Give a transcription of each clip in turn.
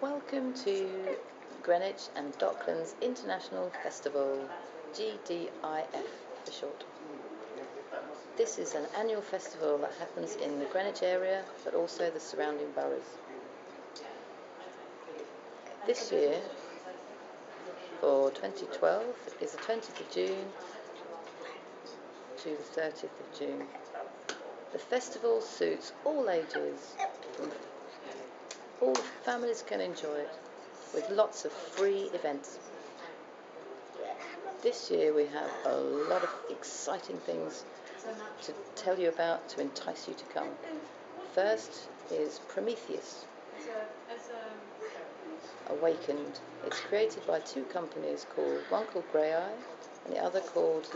Welcome to Greenwich and Docklands International Festival, GDIF for short. This is an annual festival that happens in the Greenwich area, but also the surrounding boroughs. This year, for 2012, is the 20th of June to the 30th of June. The festival suits all ages. All families can enjoy it, with lots of free events. This year we have a lot of exciting things to tell you about to entice you to come. First is Prometheus Awakened. It's created by two companies, one called Grey Eye and the other called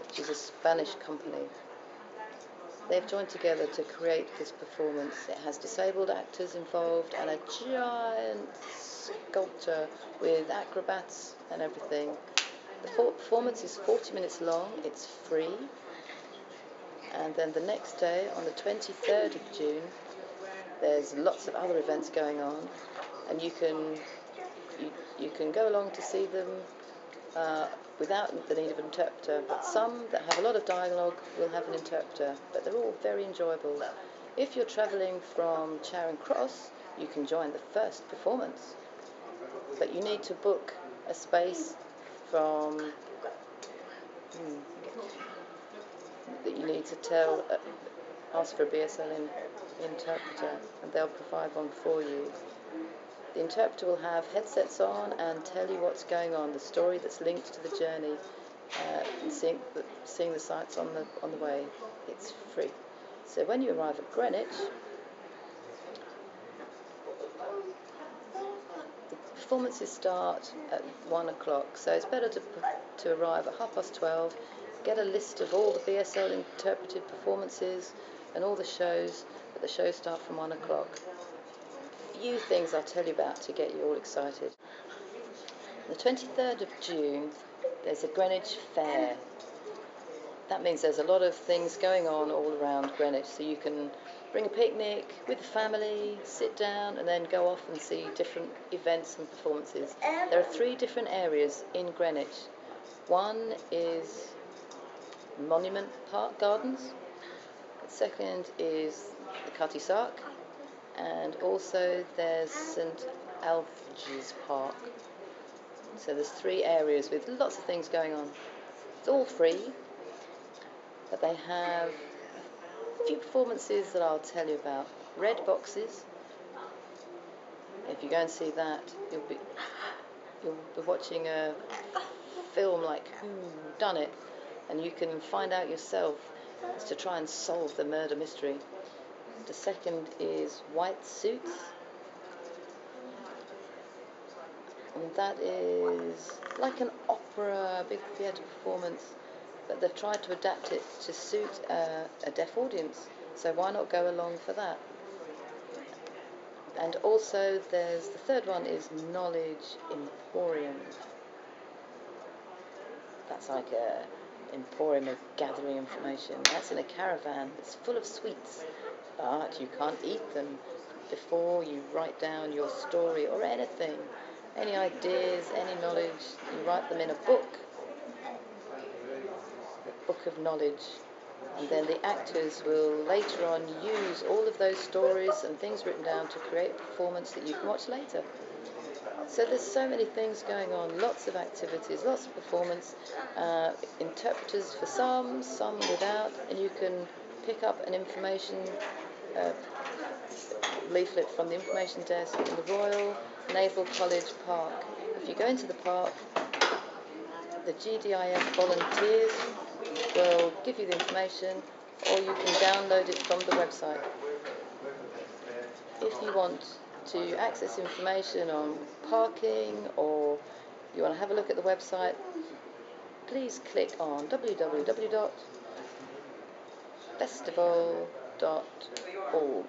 which is a Spanish company. They've joined together to create this performance. It has disabled actors involved and a giant sculpture with acrobats and everything. The performance is 40 minutes long, it's free, and then the next day, on the 23rd of June, there's lots of other events going on, and you can go along to see them without the need of an interpreter, but some that have a lot of dialogue will have an interpreter, but they're all very enjoyable. If you're travelling from Charing Cross, you can join the first performance, but you need to book a space from that you need to ask for a BSL interpreter, and they'll provide one for you. The interpreter will have headsets on and tell you what's going on, the story that's linked to the journey, and seeing the sights on the way. It's free. So when you arrive at Greenwich, the performances start at 1 o'clock, so it's better to arrive at 12:30, get a list of all the BSL interpreted performances and all the shows, but the shows start from 1 o'clock. Few things I'll tell you about to get you all excited. On the 23rd of June, there's a Greenwich Fair. That means there's a lot of things going on all around Greenwich, so you can bring a picnic with the family, sit down, and then go off and see different events and performances. There are 3 different areas in Greenwich. One is Monument Park Gardens. The second is the Cutty Sark. And also there's St Alphonsus Park. So there's 3 areas with lots of things going on. It's all free, but they have a few performances that I'll tell you about. Red Boxes. If you go and see that, you'll be watching a film like Who Done It, and you can find out yourself as to try and solve the murder mystery. The second is White Suits, and that is like an opera, big theatre performance, but they've tried to adapt it to suit a deaf audience, so why not go along for that? And also there's the third one is Knowledge Emporium. That's like a emporium of gathering information. That's in a caravan. It's full of sweets, but you can't eat them before you write down your story or anything. Any ideas, any knowledge, you write them in a book of knowledge, and then the actors will later on use all of those stories and things written down to create a performance that you can watch later. So there's so many things going on, lots of activities, lots of performance, interpreters for some without, and you can pick up an information leaflet from the information desk in the Royal Naval College Park. If you go into the park, the GDIF volunteers will give you the information, or you can download it from the website. If you want to access information on parking, or you want to have a look at the website, please click on www.festival.org,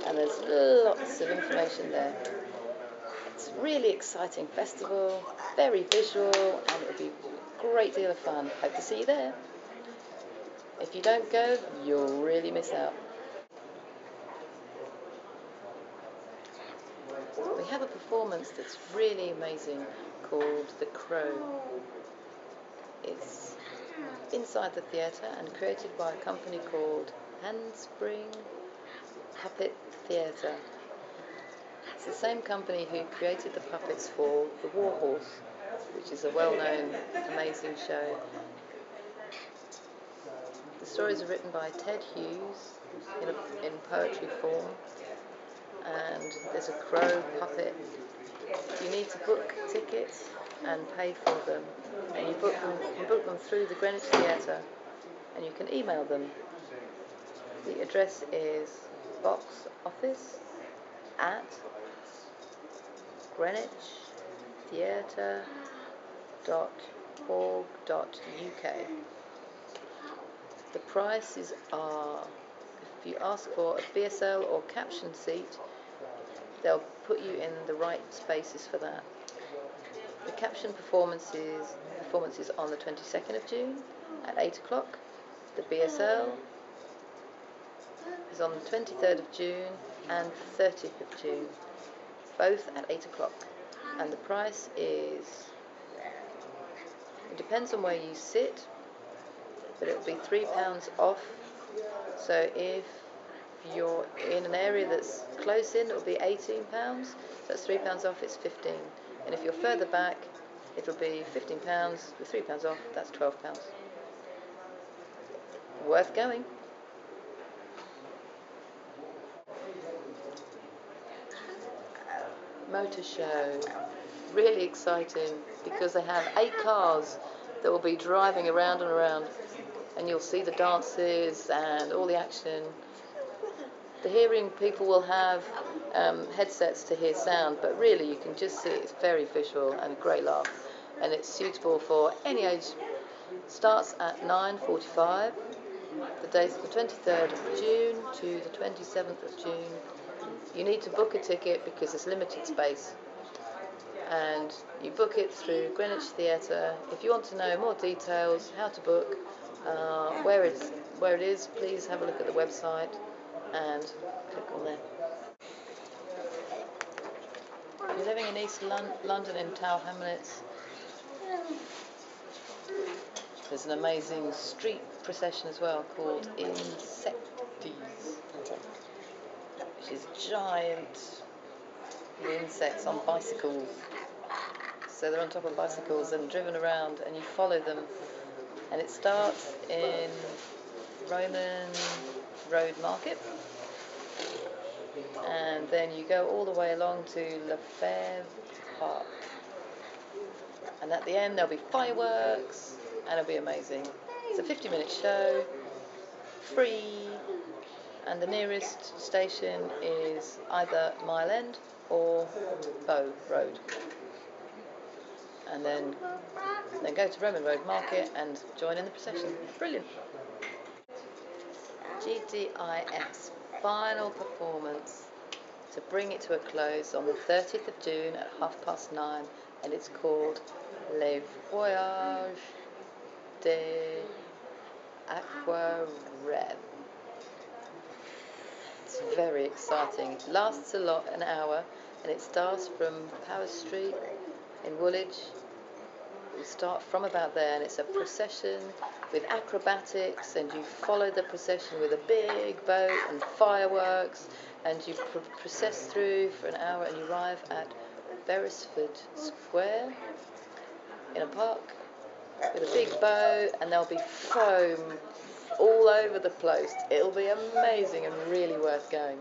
and there's lots of information there. It's a really exciting festival, very visual, and it'll be a great deal of fun. Hope to see you there. If you don't go, you'll really miss out. have a performance that's really amazing called The Crow. It's inside the theatre and created by a company called Handspring Puppet Theatre. It's the same company who created the puppets for The War Horse, which is a well-known, amazing show. The stories are written by Ted Hughes in poetry form, and there's a crow puppet. You need to book tickets and pay for them, and you book them through the Greenwich Theatre, and you can email them. The address is box office at greenwich.theatre.org.uk. The prices are, if you ask for a BSL or caption seat, they'll put you in the right spaces for that. The caption performances on the 22nd of June at 8 o'clock. The BSL is on the 23rd of June and 30th of June, both at 8 o'clock. And the price is, it depends on where you sit, but it will be £3 off. So if you're in an area that's close in, it will be £18. So that's £3 off, it's 15. And if you're further back, it'll be £15 with £3 off, that's £12. Worth going. Motor show, really exciting, because they have 8 cars that will be driving around and around, and you'll see the dances and all the action. The hearing people will have headsets to hear sound, but really you can just see it's very visual and a great laugh, and it's suitable for any age. Starts at 9:45. The dates are the 23rd of June to the 27th of June. You need to book a ticket because it's limited space, and you book it through Greenwich Theatre. If you want to know more details, how to book, where it is, please have a look at the website and click on there. If you're living in East London in Tower Hamlets, there's an amazing street procession as well called Insectes, which is giant insects on bicycles. So they're on top of bicycles and driven around, and you follow them. And it starts in Roman Road Market, and then you go all the way along to Lefebvre Park. And at the end there'll be fireworks, and it'll be amazing. It's a 50-minute show, free, and the nearest station is either Mile End or Bow Road. And then go to Roman Road Market and join in the procession. Brilliant. GDIF's final performance to bring it to a close on the 30th of June at 9:30, and it's called Les Voyages d'Aquarelle. It's very exciting. It lasts an hour, and it starts from Powers Street in Woolwich. We'll start from about there, and it's a procession with acrobatics, and you follow the procession with a big boat and fireworks, and you process through for an hour, and you arrive at Beresford Square in a park with a big boat, and there'll be foam all over the place. It'll be amazing and really worth going.